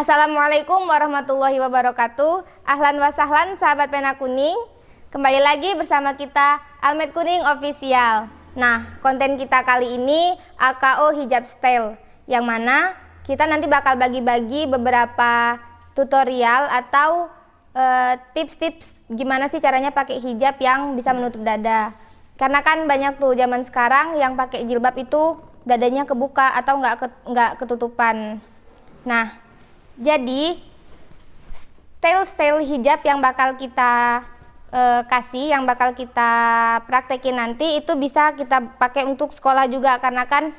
Assalamualaikum warahmatullahi wabarakatuh. Ahlan wa sahlan sahabat pena kuning. Kembali lagi bersama kita Almed Kuning Official. Nah, konten kita kali ini AKO Hijab Style, yang mana kita nanti bakal bagi-bagi beberapa tutorial atau tips-tips gimana sih caranya pakai hijab yang bisa menutup dada. Karena kan banyak tuh zaman sekarang yang pakai jilbab itu dadanya kebuka atau nggak ketutupan. Nah, jadi style hijab yang bakal kita kasih, yang bakal kita praktekin nanti itu bisa kita pakai untuk sekolah juga, karena kan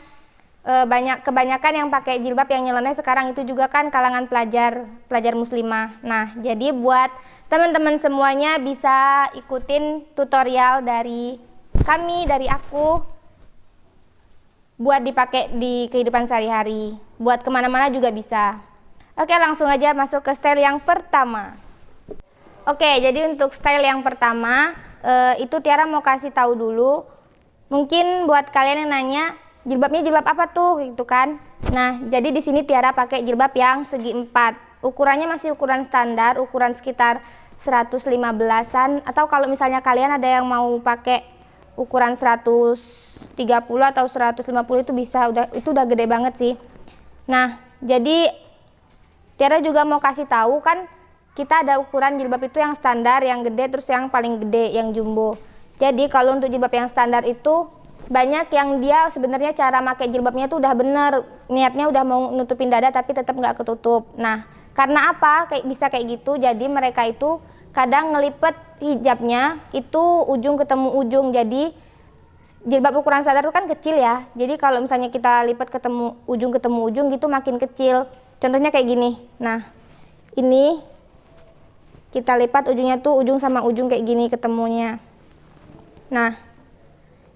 kebanyakan yang pakai jilbab yang nyeleneh sekarang itu juga kan kalangan pelajar muslimah. Nah, jadi buat teman-teman semuanya bisa ikutin tutorial dari kami, dari aku, buat dipakai di kehidupan sehari-hari, buat kemana-mana juga bisa. Oke, langsung aja masuk ke style yang pertama. Oke, jadi untuk style yang pertama itu Tiara mau kasih tahu dulu. Mungkin buat kalian yang nanya, jilbabnya jilbab apa tuh gitu kan. Nah, jadi di sini Tiara pakai jilbab yang segi 4. Ukurannya masih ukuran standar, ukuran sekitar 115-an, atau kalau misalnya kalian ada yang mau pakai ukuran 130 atau 150 itu bisa, itu udah gede banget sih. Nah, jadi Tiara juga mau kasih tahu kan, kita ada ukuran jilbab itu yang standar, yang gede, terus yang paling gede, yang jumbo. Jadi kalau untuk jilbab yang standar itu banyak yang dia sebenarnya cara pakai jilbabnya itu udah bener, niatnya udah mau nutupin dada tapi tetap nggak ketutup. Nah, karena apa bisa kayak gitu? Jadi mereka itu kadang ngelipet hijabnya itu ujung ketemu ujung. Jadi jilbab ukuran standar itu kan kecil ya. Jadi kalau misalnya kita lipat ketemu ujung gitu makin kecil. Contohnya kayak gini. Nah, ini kita lipat ujungnya tuh ujung sama ujung kayak gini ketemunya. Nah,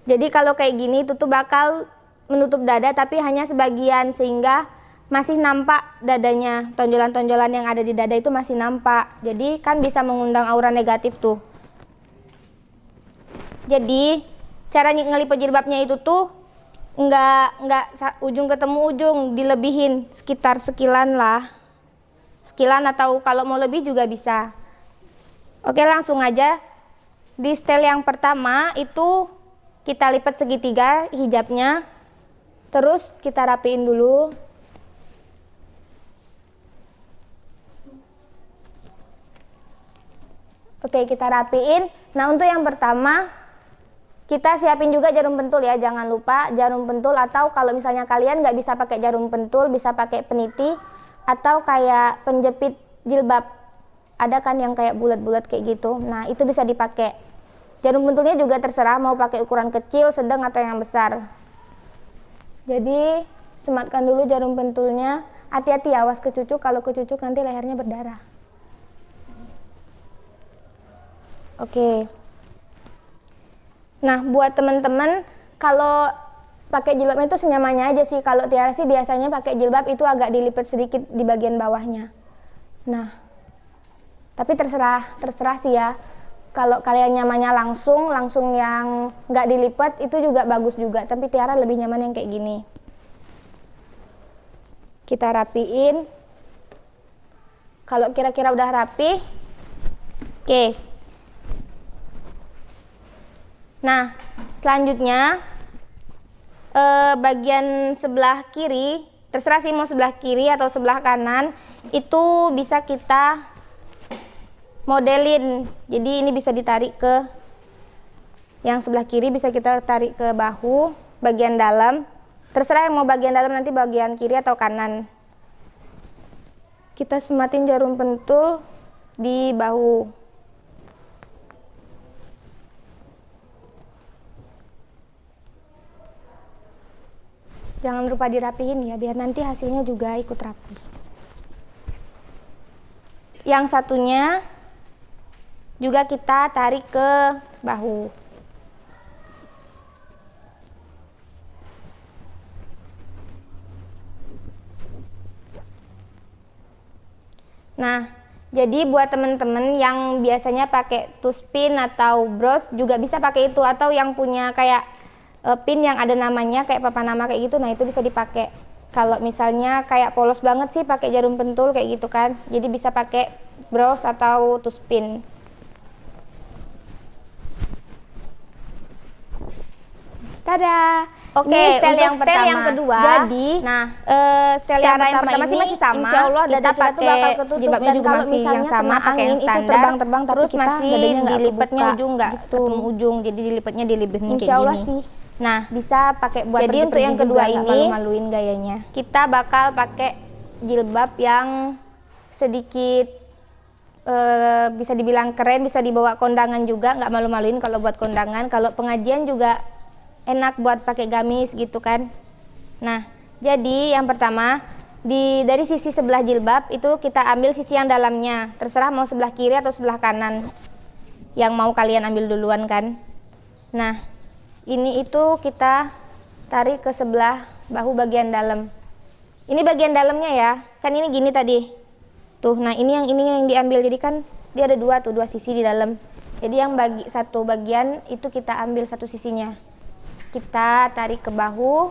jadi kalau kayak gini itu tuh bakal menutup dada tapi hanya sebagian, sehingga masih nampak dadanya. Tonjolan-tonjolan yang ada di dada itu masih nampak. Jadi kan bisa mengundang aura negatif tuh. Jadi cara ngelipet jilbabnya itu tuh enggak ujung ketemu ujung, dilebihin sekitar sekilan lah, sekilan, atau kalau mau lebih juga bisa. Oke, langsung aja. Di style yang pertama itu kita lipat segitiga hijabnya, terus kita rapiin dulu. Oke, kita rapiin. Nah, untuk yang pertama kita siapin juga jarum pentul ya, jangan lupa jarum pentul, atau kalau misalnya kalian nggak bisa pakai jarum pentul, bisa pakai peniti atau kayak penjepit jilbab. Ada kan yang kayak bulat-bulat kayak gitu. Nah, itu bisa dipakai. Jarum pentulnya juga terserah mau pakai ukuran kecil, sedang atau yang besar. Jadi sematkan dulu jarum pentulnya. Hati-hati ya, awas kecucuk, kalau kecucuk nanti lehernya berdarah. Oke. Nah, buat teman-teman kalau pakai jilbabnya itu senyamannya aja sih. Kalau Tiara sih biasanya pakai jilbab itu agak dilipat sedikit di bagian bawahnya. Nah, tapi terserah sih ya. Kalau kalian nyamannya langsung yang nggak dilipat itu juga bagus juga. Tapi Tiara lebih nyaman yang kayak gini. Kita rapiin. Kalau kira-kira udah rapi, oke. Nah, selanjutnya bagian sebelah kiri, terserah sih mau sebelah kiri atau sebelah kanan, itu bisa kita modelin. Jadi ini bisa ditarik ke yang sebelah kiri, bisa kita tarik ke bahu bagian dalam. Terserah yang mau bagian dalam nanti bagian kiri atau kanan. Kita sematin jarum pentul di bahu. Jangan lupa dirapihin ya, biar nanti hasilnya juga ikut rapi. Yang satunya juga kita tarik ke bahu. Nah, jadi buat teman-teman yang biasanya pakai tuspin atau bros juga bisa pakai itu, atau yang punya kayak pin yang ada namanya kayak papan nama kayak gitu. Nah, itu bisa dipakai. Kalau misalnya kayak polos banget sih pakai jarum pentul kayak gitu kan. Jadi bisa pakai bros atau tuspin. Tada. Oke, ini style untuk yang style pertama. yang kedua. Jadi, Nah, style cara yang pertama sih ini masih sama. Insya Allah Kita dada kita tuh pakai bakal ketutup, jilbabnya dan juga kalau masih misalnya yang sama, kena pakai yang angin itu standar. terbang-terbang, tapi Terus kita masih dadanya nggak dilipatnya kebuka, ujung nggak gitu. ketemu ujung, jadi dilipatnya dilibetnya kayak Insya Allah gini. sih. Nah, Bisa pakai buat jadi untuk yang pergi-pergi kedua juga, nggak ini malu-maluin gayanya. kita bakal pakai jilbab yang sedikit bisa dibilang keren, bisa dibawa kondangan juga, nggak malu-maluin kalau buat kondangan. Kalau pengajian juga enak buat pakai gamis gitu kan. Nah, jadi yang pertama dari sisi sebelah jilbab itu kita ambil sisi yang dalamnya. Terserah mau sebelah kiri atau sebelah kanan, yang mau kalian ambil duluan kan. Nah, ini itu kita tarik ke sebelah bahu bagian dalam. Ini bagian dalamnya ya, kan ini gini tadi. Tuh, nah ini yang diambil, jadi kan dia ada dua sisi di dalam. Jadi yang satu bagian itu kita ambil satu sisinya. Kita tarik ke bahu.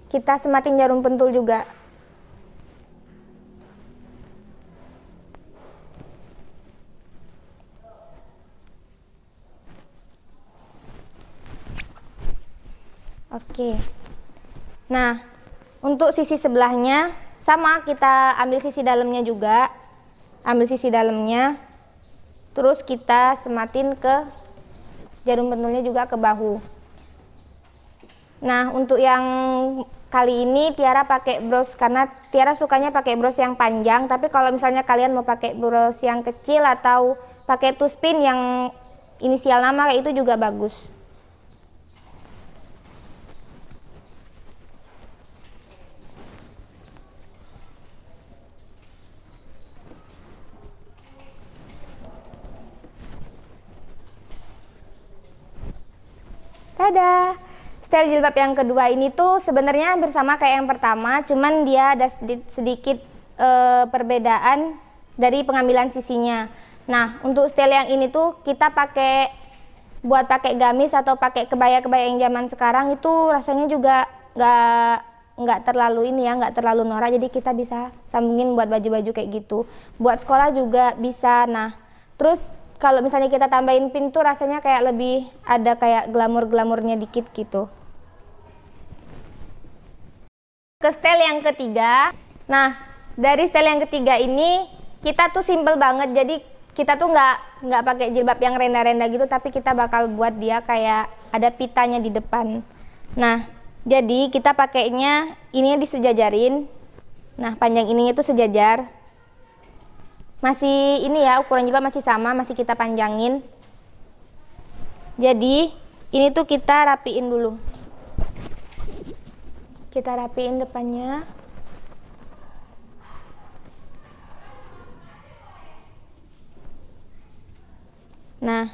Kita sematin jarum pentul juga. Oke. Nah, untuk sisi sebelahnya sama, kita ambil sisi dalamnya juga. Ambil sisi dalamnya. Terus kita sematin ke jarum pentulnya juga ke bahu. Nah, untuk yang kali ini Tiara pakai bros karena Tiara sukanya pakai bros yang panjang, tapi kalau misalnya kalian mau pakai bros yang kecil atau pakai tuspin yang inisial nama kayak itu juga bagus. Tada. Style jilbab yang kedua ini tuh sebenarnya hampir sama kayak yang pertama, cuman dia ada sedikit perbedaan dari pengambilan sisinya. Nah, untuk style yang ini tuh kita buat pakai gamis atau pakai kebaya-kebaya yang zaman sekarang itu rasanya juga nggak terlalu ini ya, nggak terlalu norak, jadi kita bisa sambungin buat baju-baju kayak gitu. Buat sekolah juga bisa. Nah, terus kalau misalnya kita tambahin pin tuh rasanya kayak lebih ada kayak glamor-glamornya dikit gitu. Ke style yang ketiga. Nah, dari style yang ketiga ini kita tuh simple banget. Jadi kita tuh nggak pakai jilbab yang renda-renda gitu, tapi kita bakal buat dia kayak ada pitanya di depan. Nah, jadi kita pakainya ininya disejajarin. Nah, panjang ininya tuh sejajar. Masih ini ya, ukuran jilbab masih sama, masih kita panjangin. Jadi ini tuh kita rapiin dulu. Kita rapiin depannya. Nah,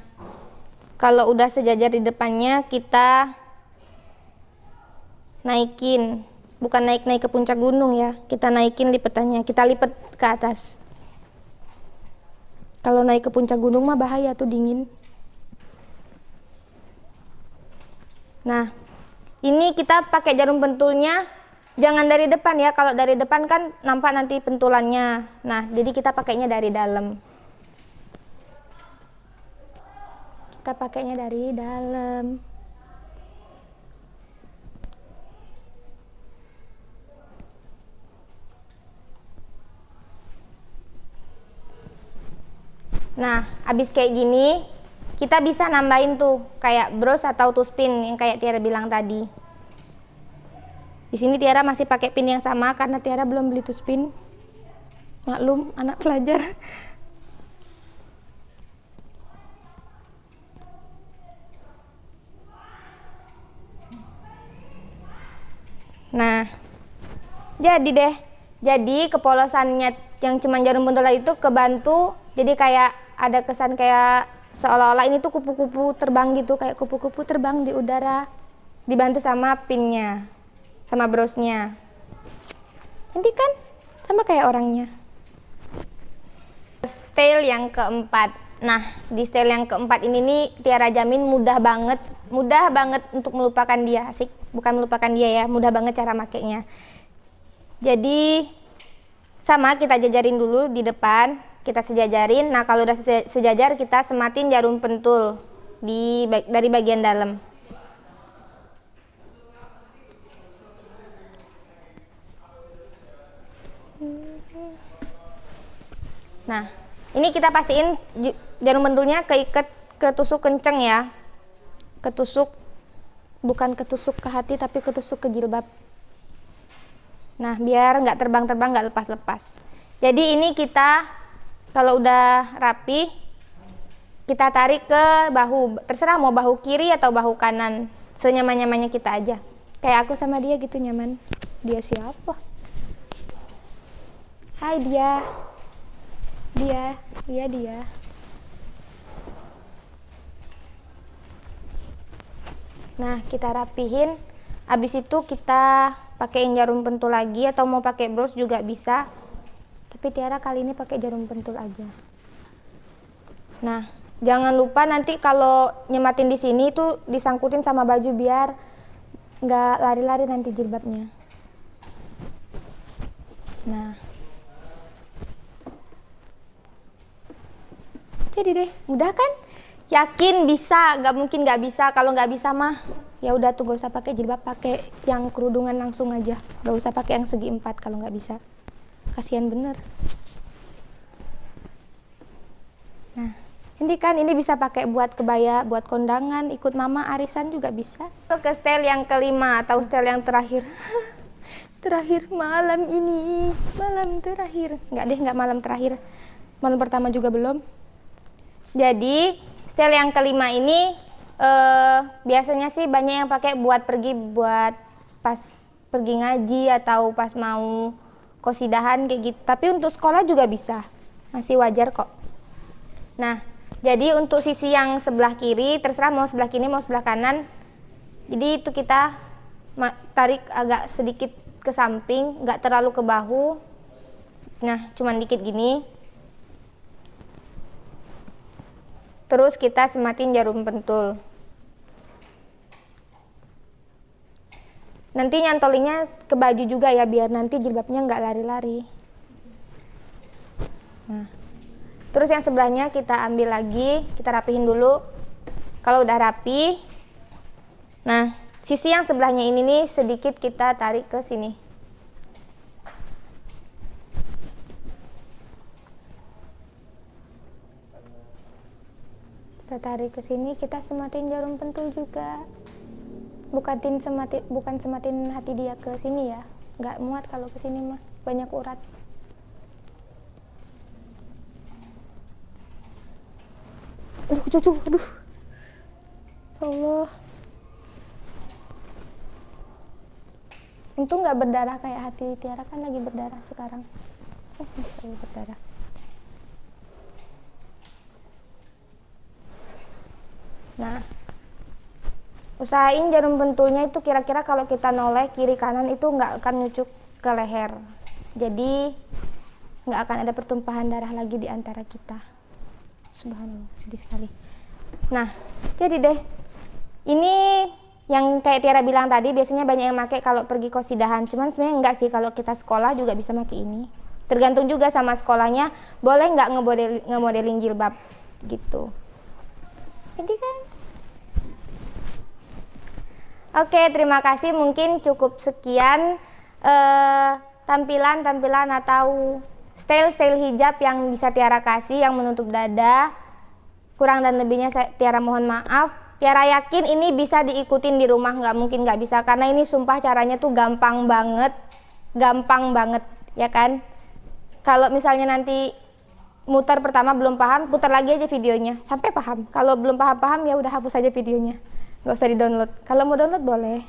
kalau udah sejajar di depannya kita naikin. Bukan naik-naik ke puncak gunung ya, kita naikin lipetannya, kita lipet ke atas. Kalau naik ke puncak gunung mah bahaya tuh, dingin. Nah, ini kita pakai jarum pentulnya jangan dari depan ya. Kalau dari depan kan nampak nanti pentulannya. Nah, jadi kita pakainya dari dalam. Kita pakainya dari dalam. Nah, habis kayak gini, kita bisa nambahin tuh kayak bros atau tuspin yang kayak Tiara bilang tadi. Di sini Tiara masih pakai pin yang sama karena Tiara belum beli tuspin. Maklum, anak pelajar. Nah, jadi deh. Jadi kepolosannya yang cuma jarum pentul itu kebantu. Jadi kayak ada kesan kayak seolah-olah ini tuh kupu-kupu terbang gitu, kayak kupu-kupu terbang di udara, dibantu sama pinnya, sama brosnya. Nanti kan sama kayak orangnya. Style yang keempat. Nah, di style yang keempat ini nih Tiara jamin mudah banget untuk melupakan dia. Asik, bukan melupakan dia ya, mudah banget cara makainya. Jadi sama, kita jajarin dulu di depan, kita sejajarin. Nah, kalau udah sejajar kita sematin jarum pentul dari bagian dalam. Nah, ini kita pastiin jarum pentulnya ketusuk kenceng ya. Ketusuk, bukan ketusuk ke hati tapi ketusuk ke jilbab. Nah, biar nggak terbang-terbang, nggak lepas-lepas. Jadi ini kita kalau udah rapi, kita tarik ke bahu. Terserah mau bahu kiri atau bahu kanan, senyaman-nyamannya kita aja. Kayak aku sama dia gitu nyaman. Dia siapa? Hai dia. Dia. Nah, kita rapihin. Habis itu kita pakein jarum pentul lagi atau mau pakai bros juga bisa. Tapi Tiara kali ini pakai jarum pentul aja. Nah, jangan lupa nanti kalau nyematin di sini tuh disangkutin sama baju biar nggak lari-lari nanti jilbabnya. Nah, jadi deh, mudah kan? Yakin bisa, nggak mungkin nggak bisa. Kalau nggak bisa mah ya udah tuh, gak usah pakai jilbab, pakai yang kerudungan langsung aja. Gak usah pakai yang segi 4 kalau nggak bisa. Kasihan bener. Nah, ini kan ini bisa pakai buat kebaya, buat kondangan, ikut mama arisan juga bisa. Ke style yang kelima atau style yang terakhir. Terakhir malam ini, malam terakhir. Nggak malam terakhir. Malam pertama juga belum. Jadi style yang kelima ini biasanya sih banyak yang pakai buat pergi, buat pas pergi ngaji atau pas mau qosidahan kayak gitu. Tapi untuk sekolah juga bisa, masih wajar kok. Nah, jadi untuk sisi yang sebelah kiri terserah mau sebelah kiri mau sebelah kanan. Jadi itu kita tarik agak sedikit ke samping, nggak terlalu ke bahu. Nah, cuman dikit gini. Terus kita sematin jarum pentul. Nanti nyantolinnya ke baju juga ya, biar nanti jilbabnya nggak lari-lari. Nah, terus yang sebelahnya kita ambil lagi, kita rapihin dulu. Kalau udah rapi, nah sisi yang sebelahnya ini nih sedikit kita tarik ke sini. Kita tarik ke sini, kita sematin jarum pentul juga. Bukan sematin hati dia ke sini ya, nggak muat kalau ke sini mah banyak urat. Aduh, Allah. Untung nggak berdarah kayak hati Tiara, kan lagi berdarah sekarang. Masih berdarah. Nah, usahain jarum pentulnya itu kira-kira kalau kita noleh kiri kanan itu nggak akan nyucuk ke leher. Jadi nggak akan ada pertumpahan darah lagi di antara kita. Subhanallah, sedih sekali. Nah, jadi deh. Ini yang kayak Tiara bilang tadi, biasanya banyak yang pakai kalau pergi qosidahan. Cuman sebenarnya enggak sih, kalau kita sekolah juga bisa pakai ini. Tergantung juga sama sekolahnya, boleh nggak ngemodelin jilbab gitu. Jadi kan. Oke, terima kasih. Mungkin cukup sekian tampilan atau style hijab yang bisa Tiara kasih, yang menutup dada. Kurang dan lebihnya Tiara mohon maaf. Tiara yakin ini bisa diikutin di rumah, nggak mungkin nggak bisa, karena ini sumpah caranya tuh gampang banget ya kan. Kalau misalnya nanti muter pertama belum paham, putar lagi aja videonya sampai paham. Kalau belum paham ya udah hapus aja videonya, nggak usah di-download. Kalau mau download boleh.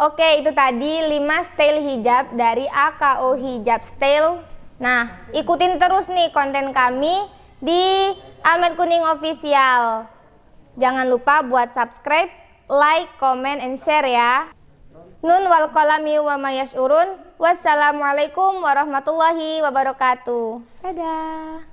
Oke, itu tadi 5 style hijab dari AKO Hijab Style. Nah, ikutin terus nih konten kami di Almet Kuning Official. Jangan lupa buat subscribe, like, comment, and share ya. Nun wal qalami wa ma yas'urun. Wassalamualaikum warahmatullahi wabarakatuh. Dadah.